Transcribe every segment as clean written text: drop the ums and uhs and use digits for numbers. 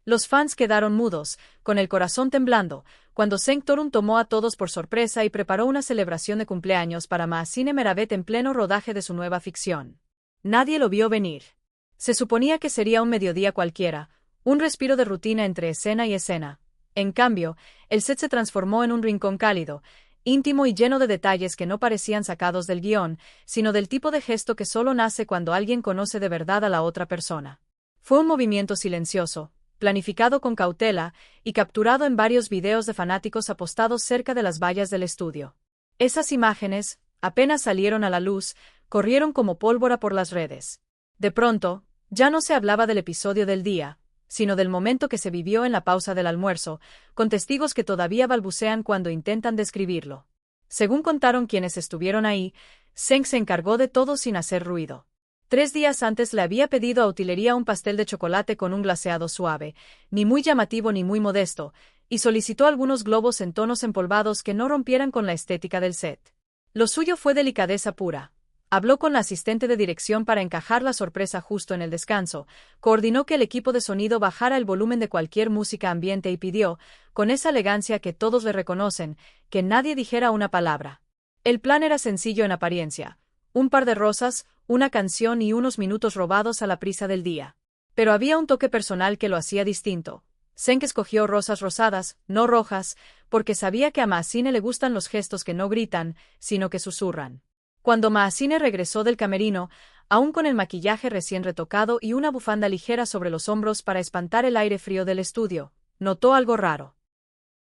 Los fans quedaron mudos, con el corazón temblando, cuando Seng Torun tomó a todos por sorpresa y preparó una celebración de cumpleaños para Mahasine Meravet en pleno rodaje de su nueva ficción. Nadie lo vio venir. Se suponía que sería un mediodía cualquiera, un respiro de rutina entre escena y escena. En cambio, el set se transformó en un rincón cálido, íntimo y lleno de detalles que no parecían sacados del guión, sino del tipo de gesto que solo nace cuando alguien conoce de verdad a la otra persona. Fue un movimiento silencioso, planificado con cautela y capturado en varios videos de fanáticos apostados cerca de las vallas del estudio. Esas imágenes, apenas salieron a la luz, corrieron como pólvora por las redes. De pronto, ya no se hablaba del episodio del día, sino del momento que se vivió en la pausa del almuerzo, con testigos que todavía balbucean cuando intentan describirlo. Según contaron quienes estuvieron ahí, Seng se encargó de todo sin hacer ruido. 3 días antes le había pedido a utilería un pastel de chocolate con un glaseado suave, ni muy llamativo ni muy modesto, y solicitó algunos globos en tonos empolvados que no rompieran con la estética del set. Lo suyo fue delicadeza pura. Habló con la asistente de dirección para encajar la sorpresa justo en el descanso, coordinó que el equipo de sonido bajara el volumen de cualquier música ambiente y pidió, con esa elegancia que todos le reconocen, que nadie dijera una palabra. El plan era sencillo en apariencia: un par de rosas, una canción y unos minutos robados a la prisa del día. Pero había un toque personal que lo hacía distinto. Seng escogió rosas rosadas, no rojas, porque sabía que a Mahasine le gustan los gestos que no gritan, sino que susurran. Cuando Mahasine regresó del camerino, aún con el maquillaje recién retocado y una bufanda ligera sobre los hombros para espantar el aire frío del estudio, notó algo raro.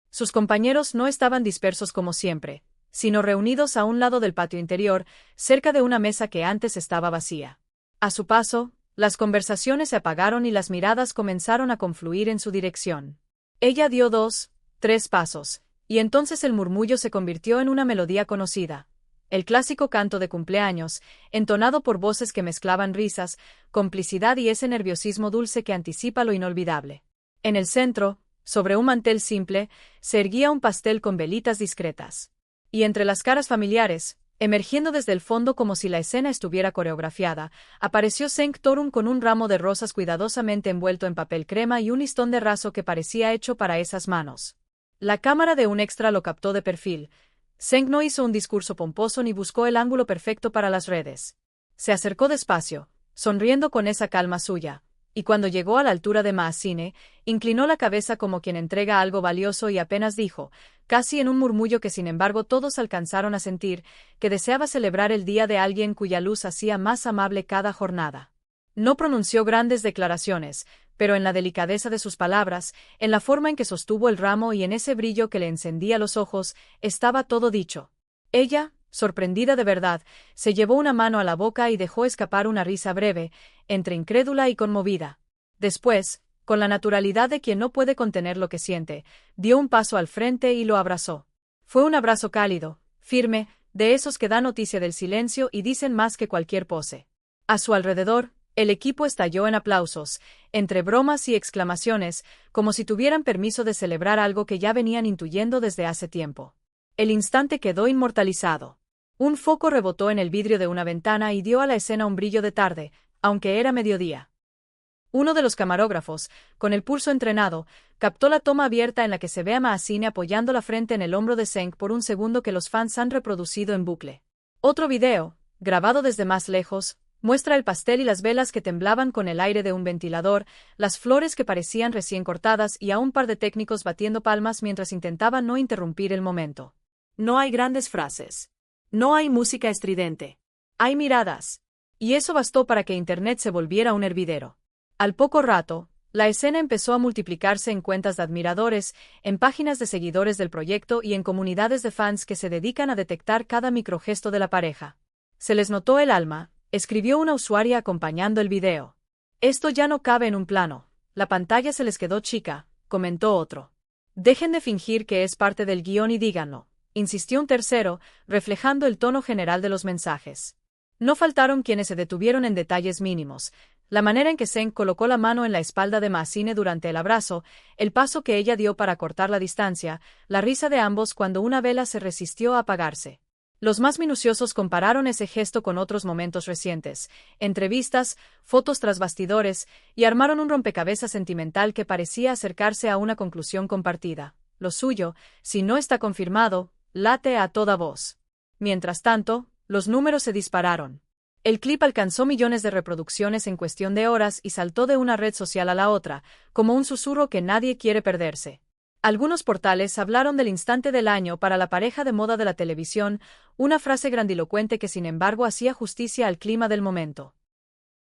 Sus compañeros no estaban dispersos como siempre, sino reunidos a un lado del patio interior, cerca de una mesa que antes estaba vacía. A su paso, las conversaciones se apagaron y las miradas comenzaron a confluir en su dirección. Ella dio 2, 3 pasos, y entonces el murmullo se convirtió en una melodía conocida. El clásico canto de cumpleaños, entonado por voces que mezclaban risas, complicidad y ese nerviosismo dulce que anticipa lo inolvidable. En el centro, sobre un mantel simple, se erguía un pastel con velitas discretas. Y entre las caras familiares, emergiendo desde el fondo como si la escena estuviera coreografiada, apareció Seng Torun con un ramo de rosas cuidadosamente envuelto en papel crema y un listón de raso que parecía hecho para esas manos. La cámara de un extra lo captó de perfil. Seng no hizo un discurso pomposo ni buscó el ángulo perfecto para las redes. Se acercó despacio, sonriendo con esa calma suya, y cuando llegó a la altura de Mahasine, inclinó la cabeza como quien entrega algo valioso y apenas dijo, casi en un murmullo que sin embargo todos alcanzaron a sentir, que deseaba celebrar el día de alguien cuya luz hacía más amable cada jornada. No pronunció grandes declaraciones, pero en la delicadeza de sus palabras, en la forma en que sostuvo el ramo y en ese brillo que le encendía los ojos, estaba todo dicho. Ella, sorprendida de verdad, se llevó una mano a la boca y dejó escapar una risa breve, entre incrédula y conmovida. Después, con la naturalidad de quien no puede contener lo que siente, dio un paso al frente y lo abrazó. Fue un abrazo cálido, firme, de esos que dan noticia del silencio y dicen más que cualquier pose. A su alrededor, el equipo estalló en aplausos, entre bromas y exclamaciones, como si tuvieran permiso de celebrar algo que ya venían intuyendo desde hace tiempo. El instante quedó inmortalizado. Un foco rebotó en el vidrio de una ventana y dio a la escena un brillo de tarde, aunque era mediodía. Uno de los camarógrafos, con el pulso entrenado, captó la toma abierta en la que se ve a Mahasine apoyando la frente en el hombro de Seng por un segundo que los fans han reproducido en bucle. Otro video, grabado desde más lejos, muestra el pastel y las velas que temblaban con el aire de un ventilador, las flores que parecían recién cortadas y a un par de técnicos batiendo palmas mientras intentaban no interrumpir el momento. No hay grandes frases. No hay música estridente. Hay miradas. Y eso bastó para que Internet se volviera un hervidero. Al poco rato, la escena empezó a multiplicarse en cuentas de admiradores, en páginas de seguidores del proyecto y en comunidades de fans que se dedican a detectar cada microgesto de la pareja. Se les notó el alma, escribió una usuaria acompañando el video. Esto ya no cabe en un plano. La pantalla se les quedó chica, comentó otro. Dejen de fingir que es parte del guión y díganlo, insistió un tercero, reflejando el tono general de los mensajes. No faltaron quienes se detuvieron en detalles mínimos. La manera en que Seng colocó la mano en la espalda de Mahasine durante el abrazo, el paso que ella dio para cortar la distancia, la risa de ambos cuando una vela se resistió a apagarse. Los más minuciosos compararon ese gesto con otros momentos recientes, entrevistas, fotos tras bastidores, y armaron un rompecabezas sentimental que parecía acercarse a una conclusión compartida. Lo suyo, si no está confirmado, late a toda voz. Mientras tanto, los números se dispararon. El clip alcanzó millones de reproducciones en cuestión de horas y saltó de una red social a la otra, como un susurro que nadie quiere perderse. Algunos portales hablaron del instante del año para la pareja de moda de la televisión, una frase grandilocuente que sin embargo hacía justicia al clima del momento.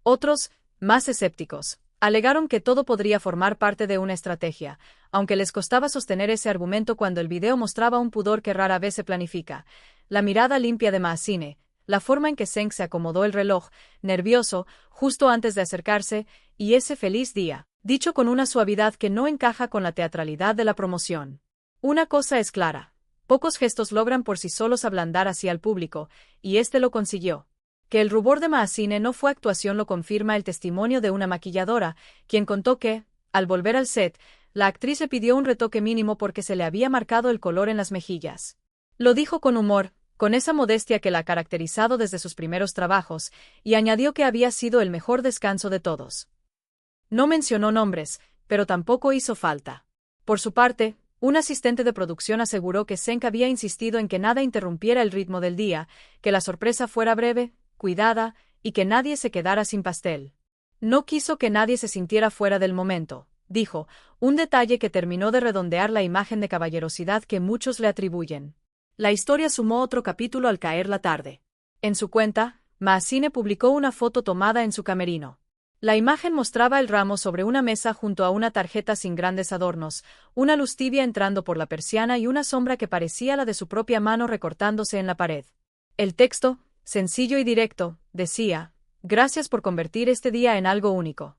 Otros, más escépticos, alegaron que todo podría formar parte de una estrategia, aunque les costaba sostener ese argumento cuando el video mostraba un pudor que rara vez se planifica, la mirada limpia de Maazine, la forma en que Zeng se acomodó el reloj, nervioso, justo antes de acercarse, y ese feliz día, dicho con una suavidad que no encaja con la teatralidad de la promoción. Una cosa es clara, pocos gestos logran por sí solos ablandar así al público, y este lo consiguió. Que el rubor de Maazine no fue actuación lo confirma el testimonio de una maquilladora, quien contó que, al volver al set, la actriz le pidió un retoque mínimo porque se le había marcado el color en las mejillas. Lo dijo con humor, con esa modestia que la ha caracterizado desde sus primeros trabajos, y añadió que había sido el mejor descanso de todos. No mencionó nombres, pero tampoco hizo falta. Por su parte, un asistente de producción aseguró que Zeng había insistido en que nada interrumpiera el ritmo del día, que la sorpresa fuera breve, cuidada, y que nadie se quedara sin pastel. No quiso que nadie se sintiera fuera del momento, dijo, un detalle que terminó de redondear la imagen de caballerosidad que muchos le atribuyen. La historia sumó otro capítulo al caer la tarde. En su cuenta, Maazine publicó una foto tomada en su camerino. La imagen mostraba el ramo sobre una mesa junto a una tarjeta sin grandes adornos, una luz tibia entrando por la persiana y una sombra que parecía la de su propia mano recortándose en la pared. El texto, sencillo y directo, decía, «Gracias por convertir este día en algo único».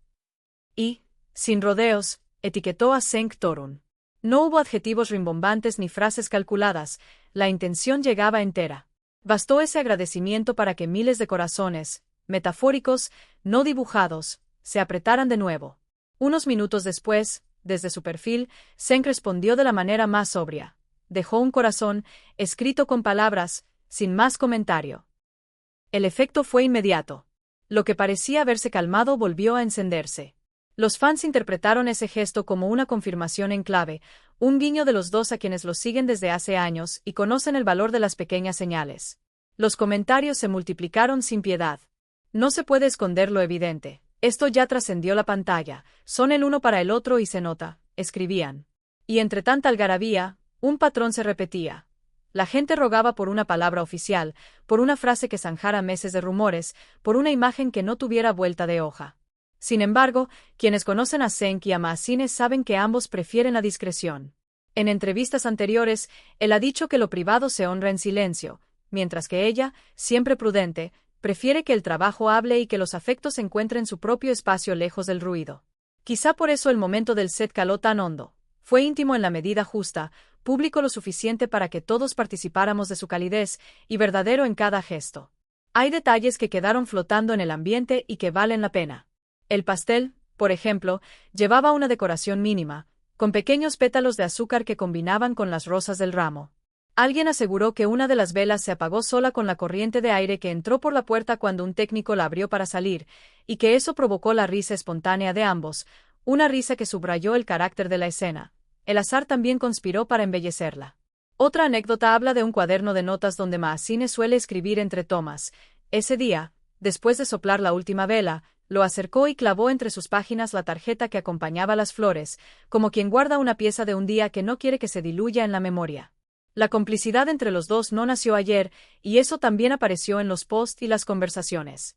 Y, sin rodeos, etiquetó a Zeng Torun. No hubo adjetivos rimbombantes ni frases calculadas, la intención llegaba entera. Bastó ese agradecimiento para que miles de corazones, metafóricos, no dibujados, se apretaran de nuevo. Unos minutos después, desde su perfil, Zeng respondió de la manera más sobria. Dejó un corazón, escrito con palabras, sin más comentario. El efecto fue inmediato. Lo que parecía haberse calmado volvió a encenderse. Los fans interpretaron ese gesto como una confirmación en clave, un guiño de los dos a quienes los siguen desde hace años y conocen el valor de las pequeñas señales. Los comentarios se multiplicaron sin piedad. No se puede esconder lo evidente. Esto ya trascendió la pantalla. Son el uno para el otro y se nota, escribían. Y entre tanta algarabía, un patrón se repetía. La gente rogaba por una palabra oficial, por una frase que zanjara meses de rumores, por una imagen que no tuviera vuelta de hoja. Sin embargo, quienes conocen a Zeng y a Maazine saben que ambos prefieren la discreción. En entrevistas anteriores, él ha dicho que lo privado se honra en silencio, mientras que ella, siempre prudente, prefiere que el trabajo hable y que los afectos encuentren su propio espacio lejos del ruido. Quizá por eso el momento del set caló tan hondo. Fue íntimo en la medida justa, público lo suficiente para que todos participáramos de su calidez, y verdadero en cada gesto. Hay detalles que quedaron flotando en el ambiente y que valen la pena. El pastel, por ejemplo, llevaba una decoración mínima, con pequeños pétalos de azúcar que combinaban con las rosas del ramo. Alguien aseguró que una de las velas se apagó sola con la corriente de aire que entró por la puerta cuando un técnico la abrió para salir, y que eso provocó la risa espontánea de ambos, una risa que subrayó el carácter de la escena. El azar también conspiró para embellecerla. Otra anécdota habla de un cuaderno de notas donde Maazine suele escribir entre tomas. Ese día, después de soplar la última vela, lo acercó y clavó entre sus páginas la tarjeta que acompañaba las flores, como quien guarda una pieza de un día que no quiere que se diluya en la memoria. La complicidad entre los dos no nació ayer, y eso también apareció en los posts y las conversaciones.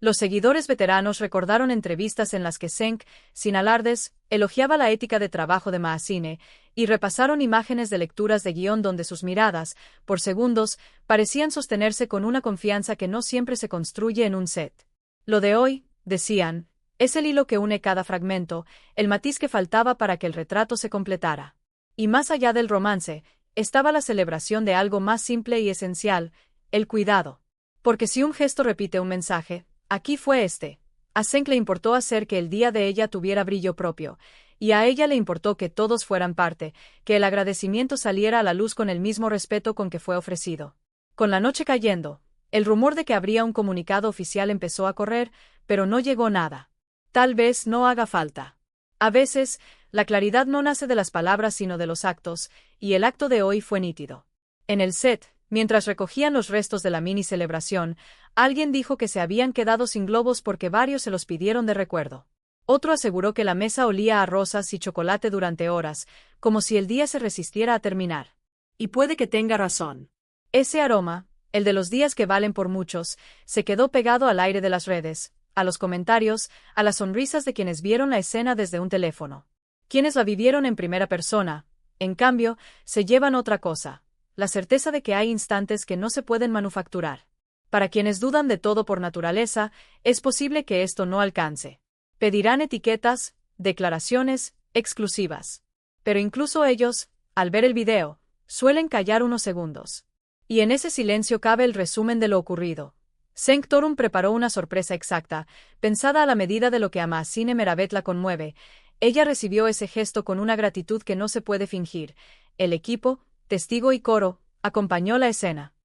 Los seguidores veteranos recordaron entrevistas en las que Zeng, sin alardes, elogiaba la ética de trabajo de Maazine, y repasaron imágenes de lecturas de guión donde sus miradas, por segundos, parecían sostenerse con una confianza que no siempre se construye en un set. Lo de hoy, decían, es el hilo que une cada fragmento, el matiz que faltaba para que el retrato se completara. Y más allá del romance, estaba la celebración de algo más simple y esencial, el cuidado. Porque si un gesto repite un mensaje, aquí fue este. A Zeng le importó hacer que el día de ella tuviera brillo propio, y a ella le importó que todos fueran parte, que el agradecimiento saliera a la luz con el mismo respeto con que fue ofrecido. Con la noche cayendo, el rumor de que habría un comunicado oficial empezó a correr, pero no llegó nada. Tal vez no haga falta. A veces, la claridad no nace de las palabras sino de los actos, y el acto de hoy fue nítido. En el set, mientras recogían los restos de la mini celebración, alguien dijo que se habían quedado sin globos porque varios se los pidieron de recuerdo. Otro aseguró que la mesa olía a rosas y chocolate durante horas, como si el día se resistiera a terminar. Y puede que tenga razón. Ese aroma, el de los días que valen por muchos, se quedó pegado al aire de las redes, a los comentarios, a las sonrisas de quienes vieron la escena desde un teléfono. Quienes la vivieron en primera persona, en cambio, se llevan otra cosa, la certeza de que hay instantes que no se pueden manufacturar. Para quienes dudan de todo por naturaleza, es posible que esto no alcance. Pedirán etiquetas, declaraciones, exclusivas. Pero incluso ellos, al ver el video, suelen callar unos segundos. Y en ese silencio cabe el resumen de lo ocurrido. Sanctorum preparó una sorpresa exacta, pensada a la medida de lo que a Mahsine Meravet la conmueve. Ella recibió ese gesto con una gratitud que no se puede fingir. El equipo, testigo y coro, acompañó la escena.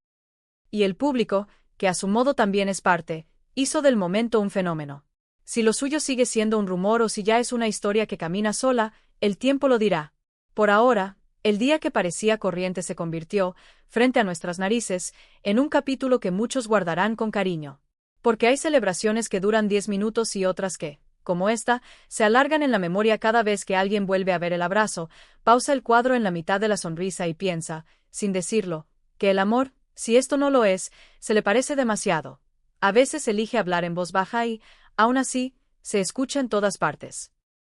Y el público, que a su modo también es parte, hizo del momento un fenómeno. Si lo suyo sigue siendo un rumor o si ya es una historia que camina sola, el tiempo lo dirá. Por ahora, el día que parecía corriente se convirtió, frente a nuestras narices, en un capítulo que muchos guardarán con cariño. Porque hay celebraciones que duran 10 minutos y otras que, como esta, se alargan en la memoria cada vez que alguien vuelve a ver el abrazo, pausa el cuadro en la mitad de la sonrisa y piensa, sin decirlo, que el amor, si esto no lo es, se le parece demasiado. A veces elige hablar en voz baja y, aún así, se escucha en todas partes.